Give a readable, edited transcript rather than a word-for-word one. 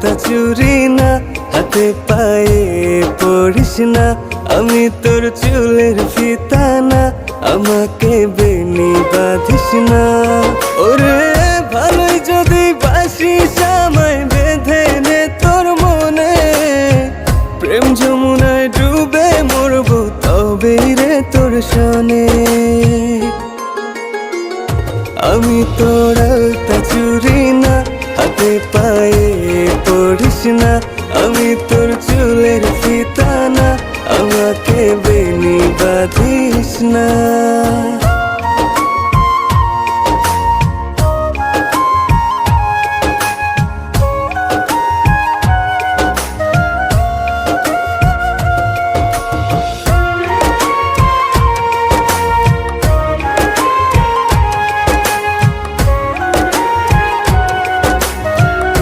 আলতা চুরি না, হাতে পায়ে পড়িস না, আমি তোর চুলের ফিতা না, আমাকে বেনি বাঁধিস না। ওরে ভালোই যদি বাসিস আমায় বেঁধে নে তোর মনে, প্রেম যমুনায় ডুবে মরবো তবেই রে তোর শোনে। আমি তোর আলতা চুরি না, হাতে পায়ে পড়িস না, আমি তোর চুলের ফিতা না, আমাকে বেনি বাঁধিস না।